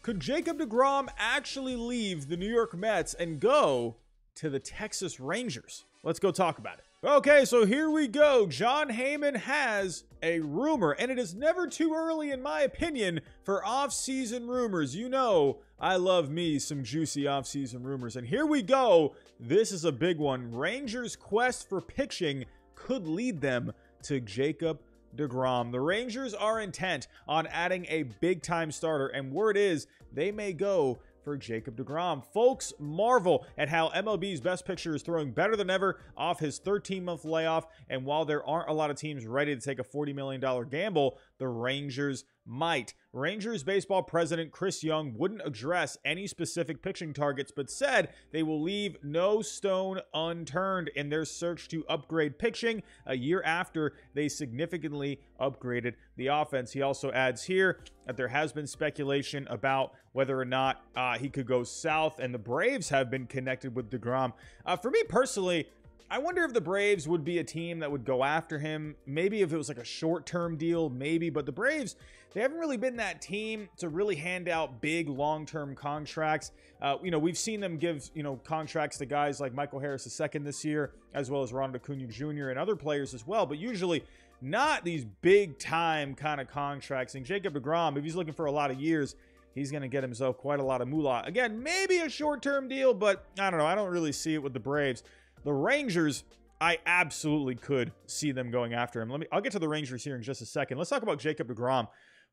Could Jacob deGrom actually leave the New York Mets and go to the Texas Rangers? Let's go talk about it. Okay, so here we go. Jon Heyman has a rumor, and it is never too early, in my opinion, for off-season rumors. You know, I love me some juicy off-season rumors, and here we go. This is a big one. Rangers' quest for pitching could lead them to Jacob deGrom. The Rangers are intent on adding a big-time starter, and word is they may go for Jacob deGrom. Folks marvel at how MLB's best pitcher is throwing better than ever off his 13-month layoff, and while there aren't a lot of teams ready to take a $40 million gamble, the Rangers might. Rangers baseball president Chris Young wouldn't address any specific pitching targets, but said they will leave no stone unturned in their search to upgrade pitching a year after they significantly upgraded the offense. He also adds here that there has been speculation about whether or not he could go south, and the Braves have been connected with deGrom. For me personally, I wonder if the Braves would be a team that would go after him. Maybe if it was like a short-term deal, maybe. But the Braves, they haven't really been that team to really hand out big long-term contracts. We've seen them give, contracts to guys like Michael Harris II this year, as well as Ronald Acuna Jr. and other players as well. But usually not these big-time kind of contracts. And Jacob deGrom, if he's looking for a lot of years, he's going to get himself quite a lot of moolah. Again, maybe a short-term deal, but I don't know. I don't really see it with the Braves. The Rangers, I absolutely could see them going after him. I'll get to the Rangers here in just a second. Let's talk about Jacob deGrom.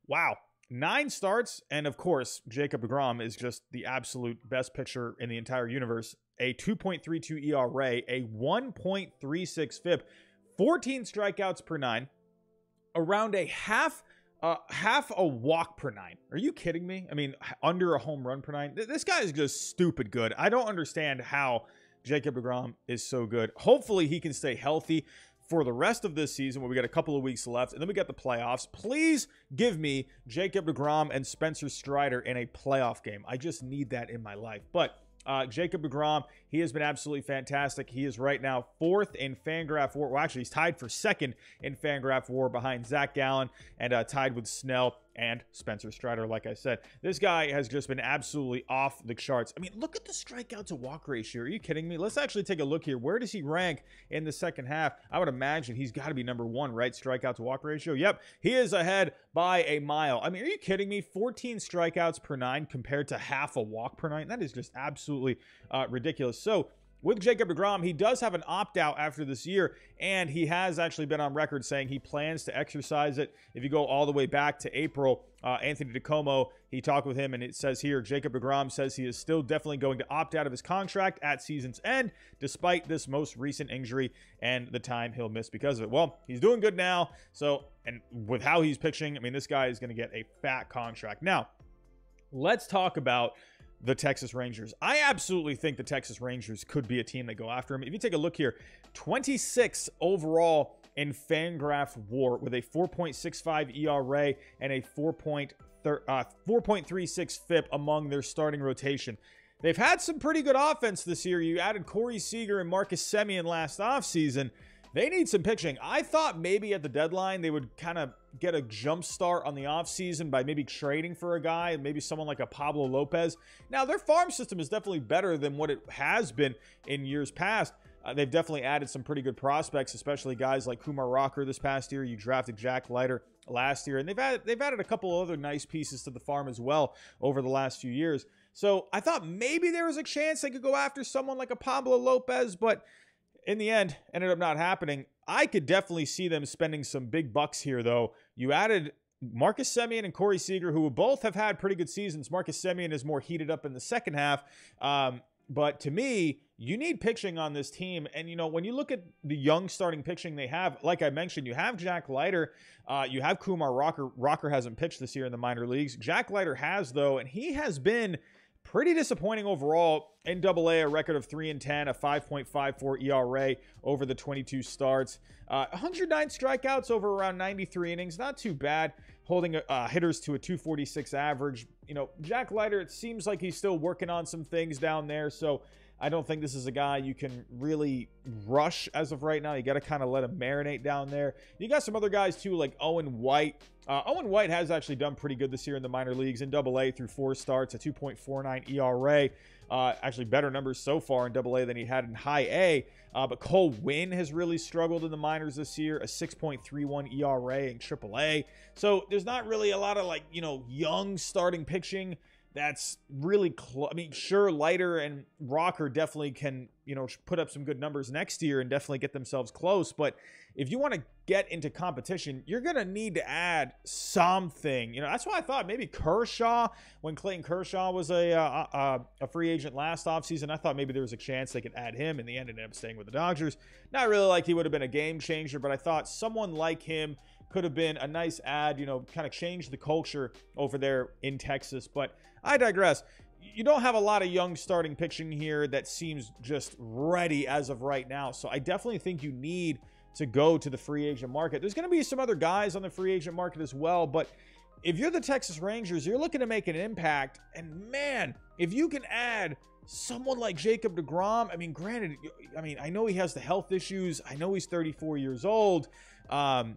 Wow. 9 starts, and of course, Jacob deGrom is just the absolute best pitcher in the entire universe. A 2.32 ERA, a 1.36 FIP, 14 strikeouts per 9, around a half a walk per 9. Are you kidding me? I mean, under a home run per 9. This guy is just stupid good. I don't understand how Jacob deGrom is so good. Hopefully he can stay healthy for the rest of this season, where we got a couple of weeks left, and then we got the playoffs. Please give me Jacob deGrom and Spencer Strider in a playoff game. I just need that in my life. But Jacob deGrom, he has been absolutely fantastic. He is right now 4th in Fangraph WAR. Well, actually, he's tied for 2nd in Fangraph WAR behind Zach Gallen, and tied with Snell and Spencer Strider, like I said. This guy has just been absolutely off the charts. I mean, look at the strikeout to walk ratio. Are you kidding me? Let's actually take a look here. Where does he rank in the second half? I would imagine he's got to be number 1, right? Strikeout to walk ratio. Yep, he is ahead by a mile. I mean, are you kidding me? 14 strikeouts per 9 compared to half a walk per 9. That is just absolutely ridiculous. So with Jacob deGrom, he does have an opt-out after this year, and he has actually been on record saying he plans to exercise it. If you go all the way back to April, Anthony DiComo, he talked with him, and it says here, Jacob deGrom says he is still definitely going to opt out of his contract at season's end, despite this most recent injury and the time he'll miss because of it. Well, he's doing good now, so, and with how he's pitching, I mean, this guy is going to get a fat contract. Now, let's talk about the Texas Rangers. I absolutely think the Texas Rangers could be a team that go after him. If you take a look here, 26 overall in Fangraph WAR with a 4.65 ERA and a 4.36 FIP among their starting rotation. They've had some pretty good offense this year. You added Corey Seager and Marcus Semien last offseason. They need some pitching. I thought maybe at the deadline they would kind of get a jump start on the offseason by maybe trading for a guy, maybe someone like a Pablo Lopez. Now, their farm system is definitely better than what it has been in years past. They've definitely added some pretty good prospects, especially guys like Kumar Rocker this past year. You drafted Jack Leiter last year, and they've added a couple other nice pieces to the farm as well over the last few years. So I thought maybe there was a chance they could go after someone like a Pablo Lopez, but in the end, ended up not happening. I could definitely see them spending some big bucks here, though. You added Marcus Semien and Corey Seager, who both have had pretty good seasons. Marcus Semien is more heated up in the second half. But to me, you need pitching on this team. And, when you look at the young starting pitching they have, like I mentioned, you have Jack Leiter. You have Kumar Rocker. Rocker hasn't pitched this year in the minor leagues. Jack Leiter has, though, and he has been pretty disappointing overall in AA, a record of 3-10, a 5.54 ERA over the 22 starts. 109 strikeouts over around 93 innings. Not too bad, holding hitters to a 246 average. Jack Leiter, it seems like he's still working on some things down there. So I don't think this is a guy you can really rush as of right now. You got to kind of let him marinate down there. You got some other guys too, like Owen White. Owen White has actually done pretty good this year in the minor leagues. In AA through 4 starts, a 2.49 ERA. Actually better numbers so far in AA than he had in high A. But Cole Winn has really struggled in the minors this year, a 6.31 ERA in AAA. So there's not really a lot of young starting pitching that's really I mean, sure, Leiter and Rocker definitely can, put up some good numbers next year and definitely get themselves close. But if you want to get into competition, you're going to need to add something. That's why I thought maybe Kershaw, when Clayton Kershaw was a free agent last offseason, I thought maybe there was a chance they could add him. In the end, ended up staying with the Dodgers. Not really like he would have been a game changer, but I thought someone like him could have been a nice add, kind of change the culture over there in Texas. But I digress. You don't have a lot of young starting pitching here that seems just ready as of right now. So I definitely think you need to go to the free agent market. There's going to be some other guys on the free agent market as well. But if you're the Texas Rangers, you're looking to make an impact. And man, if you can add someone like Jacob deGrom, I mean, granted, I know he has the health issues. I know he's 34 years old. So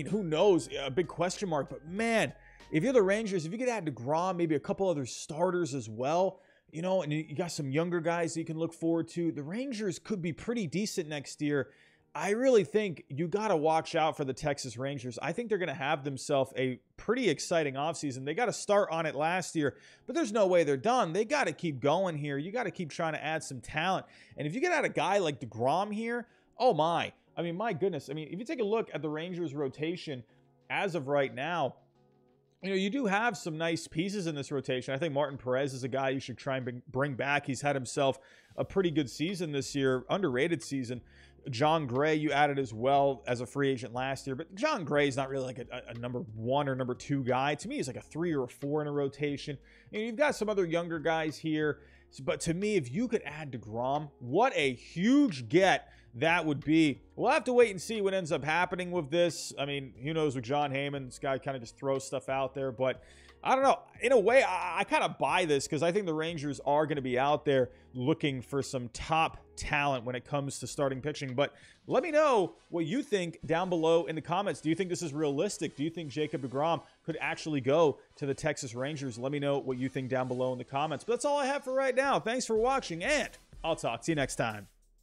who knows? A big question mark. But man, if you're the Rangers, if you could add deGrom, maybe a couple other starters as well, and you got some younger guys that you can look forward to, the Rangers could be pretty decent next year. I really think you got to watch out for the Texas Rangers. I think they're going to have themselves a pretty exciting offseason. They got to start on it last year, but there's no way they're done. They got to keep going here. You got to keep trying to add some talent. And if you get out a guy like deGrom here, oh my. My goodness. If you take a look at the Rangers rotation as of right now, you do have some nice pieces in this rotation. I think Martin Perez is a guy you should try and bring back. He's had himself a pretty good season this year, underrated season. John Gray, you added as well as a free agent last year, but John Gray is not really like a number 1 or number 2 guy. To me, he's like a 3 or a 4 in a rotation. You've got some other younger guys here, but to me, if you could add deGrom, what a huge get that would be. We'll have to wait and see what ends up happening with this. Who knows with Jon Heyman? This guy kind of just throws stuff out there, but I don't know. In a way, I kind of buy this because I think the Rangers are going to be out there looking for some top talent when it comes to starting pitching. But let me know what you think down below in the comments. Do you think this is realistic? Do you think Jacob deGrom could actually go to the Texas Rangers? Let me know what you think down below in the comments. But that's all I have for right now. Thanks for watching, and I'll talk to you next time.